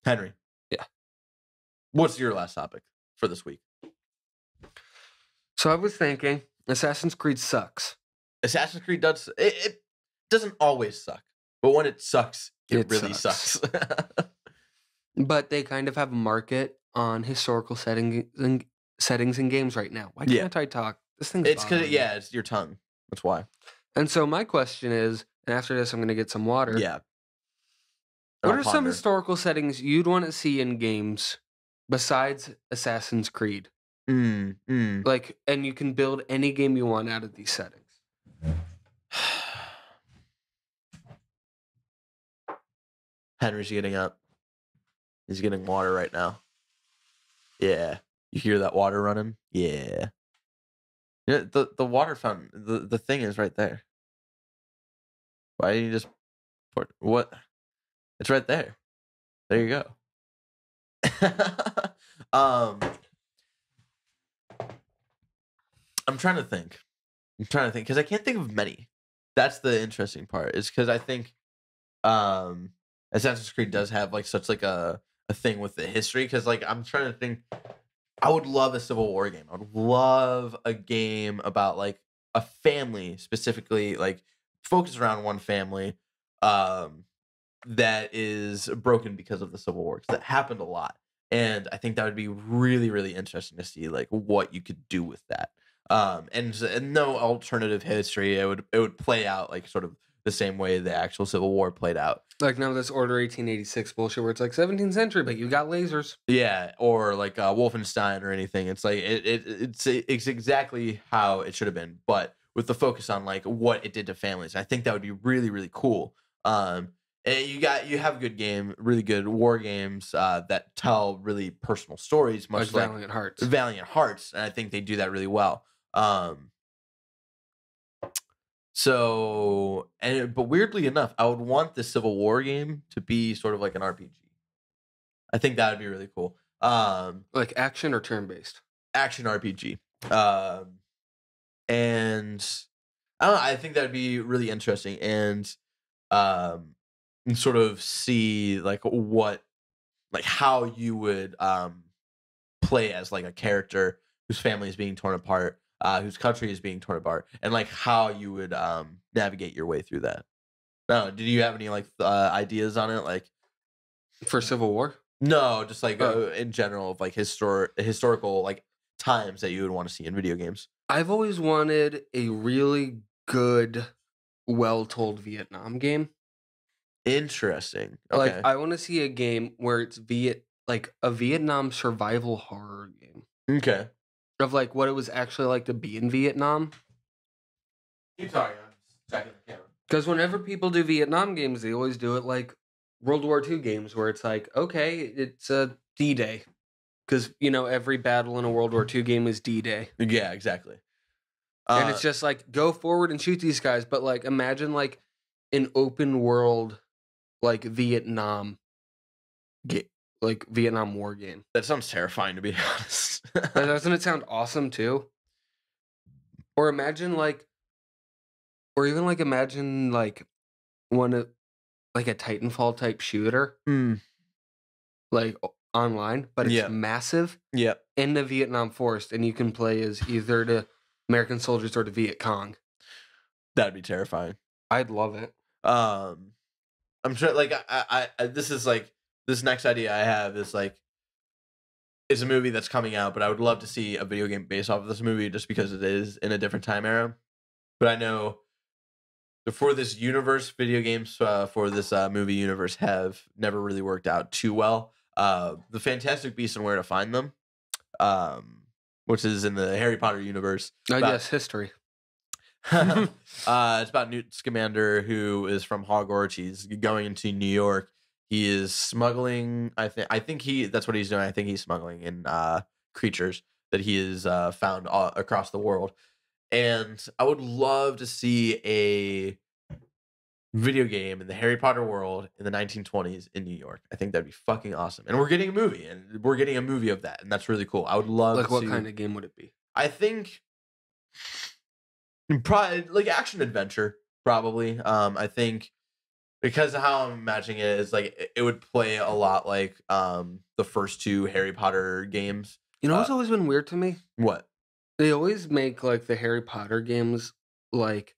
Henry. Yeah. What's your last topic for this week? So I was thinking, Assassin's Creed sucks. Assassin's Creed does it doesn't always suck, but when it sucks, it really sucks. But they kind of have a market on historical settings in games right now. Why can't I talk? This thing's it's because it's your tongue. That's why. And so my question is, and after this, I'm going to get some water. Yeah. What are some historical settings you'd want to see in games besides Assassin's Creed? Like, and you can build any game you want out of these settings. Henry's getting up. He's getting water right now. Yeah. You hear that water running? Yeah. Yeah, the water fountain, the thing is right there. Why didn't you just put what? It's right there. There you go. I'm trying to think because I can't think of many. That's the interesting part. Is because I think Assassin's Creed does have like such like a thing with the history. Because like I'm trying to think. I would love a Civil War game. I would love a game about like a family specifically, like focused around one family that is broken because of the Civil War. 'Cause that happened a lot. And I think that would be really, really interesting to see like what you could do with that. And no alternative history. It would play out like sort of the same way the actual Civil War played out. Like none of this Order 1886 bullshit where it's like 17th century, but you got lasers. Yeah, or like Wolfenstein or anything. It's like it's exactly how it should have been, but with the focus on like what it did to families. I think that would be really, really cool. And you have a good game, really good war games that tell really personal stories, much like Valiant Hearts. Valiant Hearts, and I think they do that really well. But weirdly enough, I would want the Civil War game to be sort of like an RPG. I think that would be really cool. Like action or turn-based? Action RPG. And I don't know, I think that'd be really interesting and sort of see like how you would play as like a character whose family is being torn apart. Whose country is being torn apart, and like how you would navigate your way through that. No, did you have any like ideas on it, like for Civil War? No, just like in general of like historical like times that you would want to see in video games. I've always wanted a really good, well-told Vietnam game. Interesting. Okay. Like I want to see a game where it's like a Vietnam survival horror game. Okay. Of like what it was actually like to be in Vietnam. Keep talking. I'm just checking the camera. Because whenever people do Vietnam games, they always do it like World War II games, where it's like, okay, it's a D-Day. Because, you know, every battle in a World War II game is D-Day. Yeah, exactly. And it's just like, go forward and shoot these guys. But like, imagine like an open world, like Vietnam War game. That sounds terrifying, to be honest. Doesn't it sound awesome too? Or imagine like one of like a Titanfall type shooter, like online, but it's massive. Yeah, in the Vietnam forest, and you can play as either the American soldiers or the Viet Cong. That'd be terrifying. I'd love it. I'm sure. Like I this is like this next idea I have is like. It's a movie that's coming out, but I would love to see a video game based off of this movie just because it is in a different time era. But I know for this universe, video games for this movie universe have never really worked out too well. The Fantastic Beasts and Where to Find Them, which is in the Harry Potter universe. Yes, history. It's about Newt Scamander, who is from Hogwarts. He's going into New York. He is smuggling. I think that's what he's doing. I think he's smuggling in creatures that he has found across the world. And I would love to see a video game in the Harry Potter world in the 1920s in New York. I think that'd be fucking awesome. And we're getting a movie, of that, and that's really cool. I would love. Like, what kind of game would it be? I think probably like action adventure. Probably. I think. Because of how I'm imagining it is like it would play a lot like the first 2 Harry Potter games. You know what's always been weird to me? What? They always make like the Harry Potter games like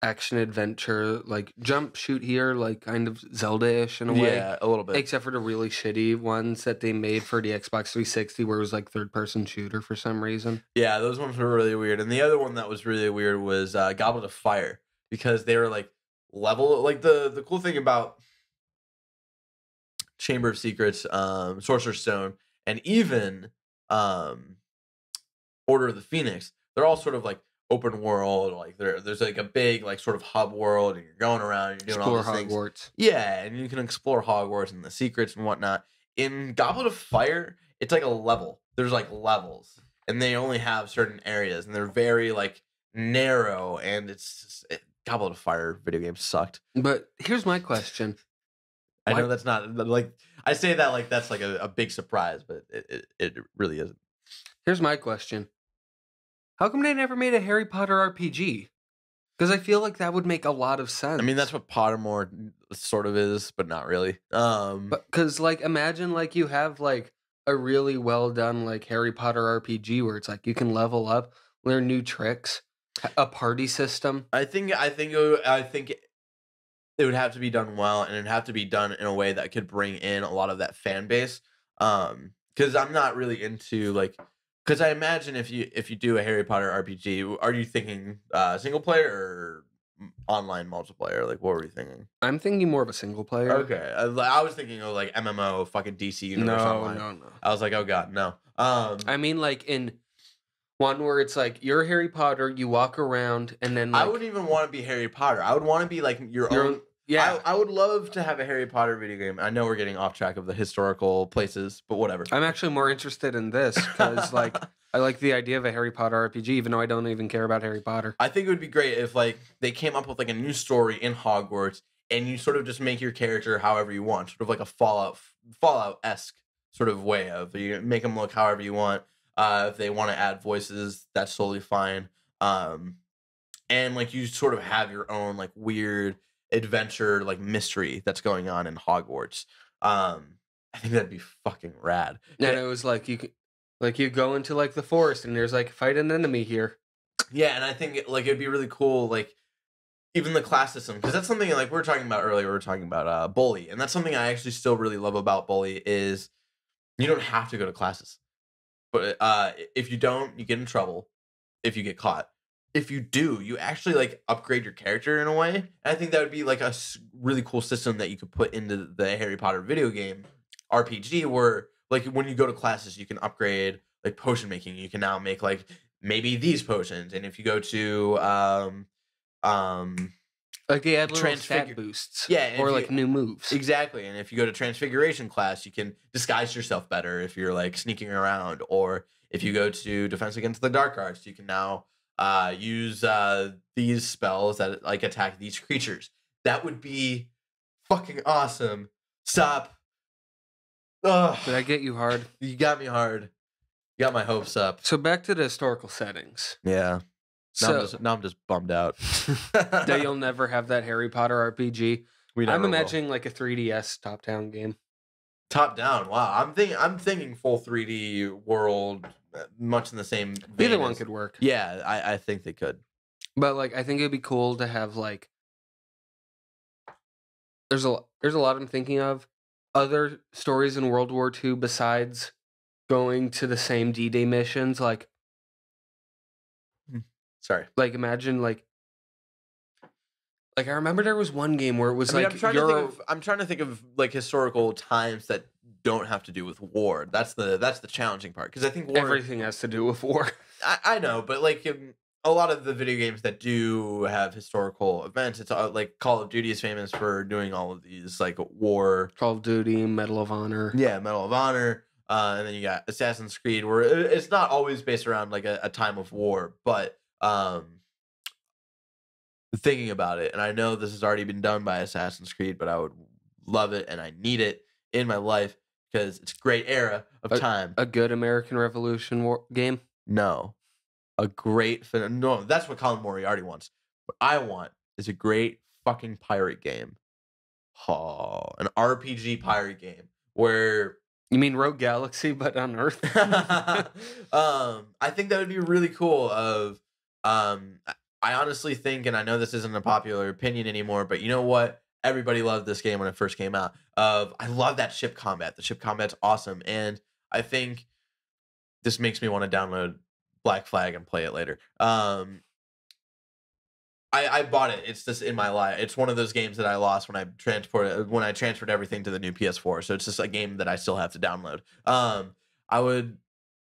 action adventure, like jump shoot here, like kind of Zelda-ish in a way. Yeah, a little bit. Except for the really shitty ones that they made for the Xbox 360 where it was like third-person shooter for some reason. Yeah, those ones were really weird. And the other one that was really weird was Goblet of Fire, because they were like level, like the cool thing about Chamber of Secrets, Sorcerer's Stone, and even um Order of the Phoenix, they're all sort of like open world. Like there's like a big like sort of hub world, and you're going around, and you're doing all these Hogwarts. Things. Yeah, and you can explore Hogwarts and the secrets and whatnot. In Goblet of Fire, it's like a level. There's like levels, and they only have certain areas, and they're very like narrow. And it's just, Goblet of Fire video games sucked. But here's my question. I know that's not like I say that like that's like a big surprise, but it really isn't. Here's my question. How come they never made a Harry Potter RPG? Because I feel like that would make a lot of sense. I mean, that's what Pottermore sort of is, but not really. But because like imagine like you have like a really well done like Harry Potter RPG where it's like you can level up, learn new tricks, a party system. I think it would have to be done well, and it'd have to be done in a way that could bring in a lot of that fan base. Because I'm not really into like, because I imagine if you do a Harry Potter RPG, are you thinking single player or online multiplayer? Like, what were you thinking? I'm thinking more of a single player. Okay, I was thinking of like MMO, fucking DC Universe Online. No. I was like, oh god, no. I mean, like in one where it's like you're Harry Potter, you walk around, and then like, I wouldn't even want to be Harry Potter. I would want to be like your own. Yeah, I would love to have a Harry Potter video game. I know we're getting off track of the historical places, but whatever. I'm actually more interested in this because, like, I like the idea of a Harry Potter RPG, even though I don't even care about Harry Potter. I think it would be great if, like, they came up with like a new story in Hogwarts, and you sort of just make your character however you want, sort of like a Fallout-esque sort of way of you make them look however you want. If they want to add voices, that's totally fine. And like you sort of have your own like weird adventure, like mystery that's going on in Hogwarts. I think that'd be fucking rad. And it was like you go into like the forest and there's like fight an enemy here. Yeah, and I think like it'd be really cool, like even the class system, because that's something like we were talking about earlier. We were talking about Bully, and that's something I actually still really love about Bully is you don't have to go to classes, but if you don't, you get in trouble if you get caught. If you do, you actually like upgrade your character in a way. And I think that would be like a really cool system that you could put into the Harry Potter video game RPG, where like when you go to classes, you can upgrade like potion making. You can now make like maybe these potions, and if you go to like they add little stat boosts, yeah, or like new moves. Exactly. And if you go to Transfiguration class, you can disguise yourself better if you're like sneaking around, or if you go to Defense Against the Dark Arts, you can now use these spells that like attack these creatures. That would be fucking awesome. Stop. Ugh. Did I get you hard? You got me hard. You got my hopes up. So back to the historical settings. Yeah. Now I'm just bummed out. That you'll never have that Harry Potter RPG. I'm imagining will. Like a 3DS top-down game. Top down. Wow. I'm thinking full 3D world, much in the same vein. Either one could work. Yeah, I think they could. But like I think it'd be cool to have like there's a lot I'm thinking of other stories in World War II besides going to the same D-Day missions. Like sorry. Like imagine like I remember there was one game where it was I'm trying to think of like historical times that don't have to do with war. That's the challenging part, because I think war, everything has to do with war. I know, but like a lot of the video games that do have historical events, it's like Call of Duty is famous for doing all of these like war. Call of Duty, Medal of Honor. Yeah, Medal of Honor. And then you got Assassin's Creed, where it's not always based around like a time of war, but thinking about it, and I know this has already been done by Assassin's Creed, but I would love it and I need it in my life because it's a great era of time. A good American Revolution war game? No. No, that's what Colin Moriarty wants. What I want is a great fucking pirate game. an RPG pirate game where you mean Rogue Galaxy, but on Earth? I think that would be really cool. I honestly think, and I know this isn't a popular opinion anymore, but you know what? Everybody loved this game when it first came out. I love that ship combat. The ship combat's awesome, and I think this makes me want to download Black Flag and play it later. I bought it. It's just in my life. It's one of those games that I lost when I transferred everything to the new PS4. So it's just a game that I still have to download. I would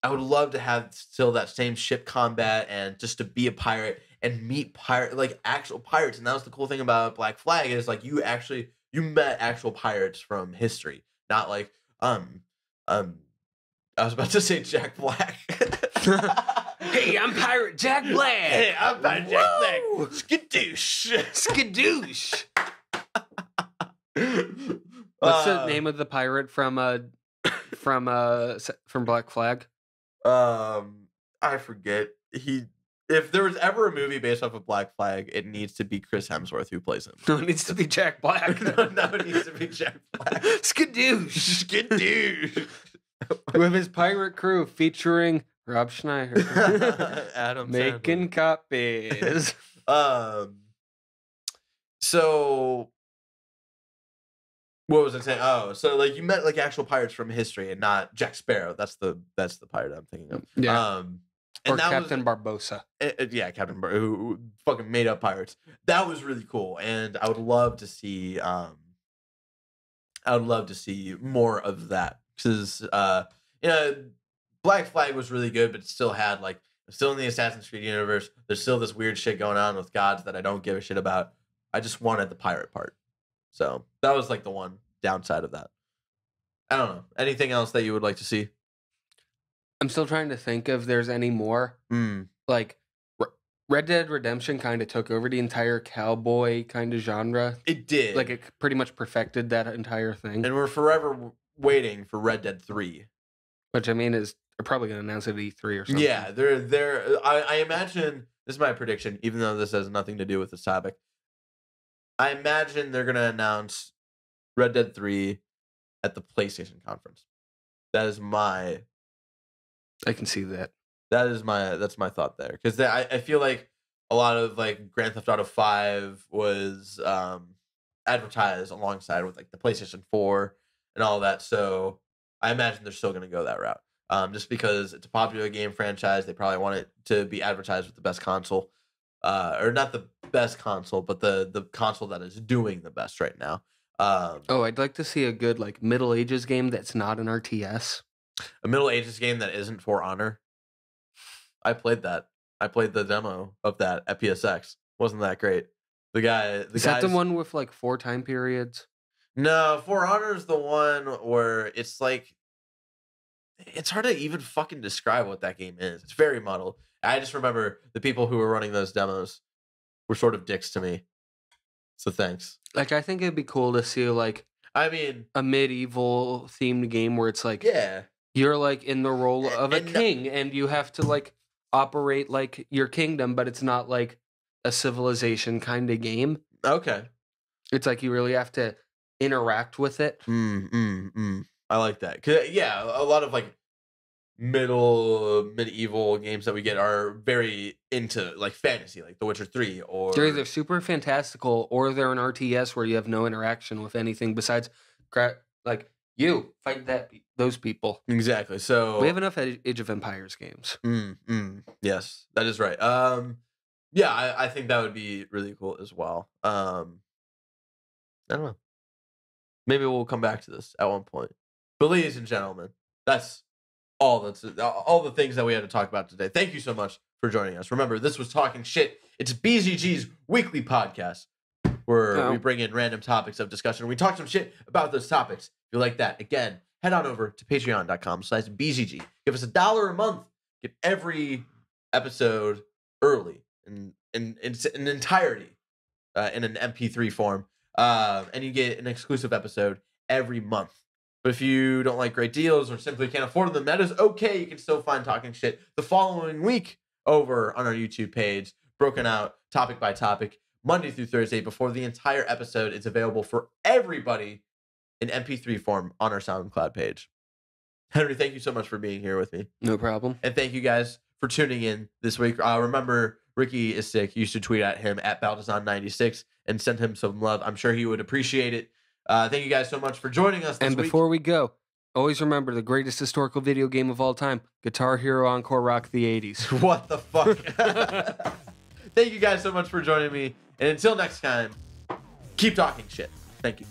love to have still that same ship combat and just to be a pirate and meet actual pirates. And that was the cool thing about Black Flag is like you met actual pirates from history, not like I was about to say Jack Black. Hey, I'm Pirate Jack Black. Hey, I'm Pirate Jack Black. Skadoosh. Skadoosh. What's the name of the pirate from Black Flag? I forget. If there was ever a movie based off of Black Flag, it needs to be Chris Hemsworth who plays him. No, it needs to be Jack Black. No, it needs to be Jack Black. Skadoosh. Skadoosh. With his pirate crew featuring Rob Schneider. Adam making copies. So what was I saying? Oh, so like you met like actual pirates from history and not Jack Sparrow. That's the pirate I'm thinking of. Yeah. Or Captain Barbossa. Yeah, Captain Barbossa, who fucking made up pirates. That was really cool, and I would love to see. More of that because Black Flag was really good, but it still had still in the Assassin's Creed universe. There's still this weird shit going on with gods that I don't give a shit about. I just wanted the pirate part, so that was like the one downside of that. I don't know. Anything else that you would like to see? I'm still trying to think if there's any more. Like Red Dead Redemption kind of took over the entire cowboy kind of genre. It did. Like it pretty much perfected that entire thing. And we're forever waiting for Red Dead 3. Which I mean is they're probably going to announce it at E3 or something. Yeah, I imagine, this is my prediction, even though this has nothing to do with this topic. I imagine they're going to announce Red Dead 3 at the PlayStation conference. That is my... I can see that. That's my thought there. Because I feel like a lot of like Grand Theft Auto 5 was advertised alongside with like the PlayStation 4 and all that. So I imagine they're still going to go that route. Just because it's a popular game franchise, they probably want it to be advertised with the best console. Or not the best console, but the console that is doing the best right now. I'd like to see a good like Middle Ages game that's not an RTS. A Middle Ages game that isn't For Honor. I played that. I played the demo of that at PSX. Wasn't that great? Is that the one with like 4 time periods? No, For Honor is the one where it's like it's hard to even fucking describe what that game is. It's very muddled. I just remember the people who were running those demos were sort of dicks to me. So thanks. Like I think it'd be cool to see like a medieval themed game where it's like you're like in the role of a king and you have to like operate like your kingdom, but it's not like a civilization kind of game. Okay. It's like you really have to interact with it. I like that. 'Cause, a lot of like medieval games that we get are very into like fantasy, like The Witcher 3 or they're either super fantastical or they're an RTS where you have no interaction with anything besides like you fight those people. Exactly. So we have enough Age of Empires games. Yes, that is right. I think that would be really cool as well. I don't know. Maybe we'll come back to this at one point. But ladies and gentlemen, that's all the things that we had to talk about today. Thank you so much for joining us. Remember, this was Talking Shit. It's BZG's weekly podcast where we bring in random topics of discussion. We talk some shit about those topics. If you like that, again, head on over to patreon.com/BZG. Give us $1 a month. Get every episode early in entirety in an MP3 form. And you get an exclusive episode every month. But if you don't like great deals or simply can't afford them, that is okay. You can still find Talking Shit the following week over on our YouTube page, broken out topic by topic. Monday through Thursday before the entire episode is available for everybody in MP3 form on our SoundCloud page. Henry, thank you so much for being here with me. No problem. And thank you guys for tuning in this week. Remember, Ricky is sick. You should tweet at him at Baldazan96 and send him some love. I'm sure he would appreciate it. Thank you guys so much for joining us this week. And before we go, always remember the greatest historical video game of all time, Guitar Hero Encore Rock the 80s. What the fuck? Thank you guys so much for joining me. And until next time, keep talking shit. Thank you.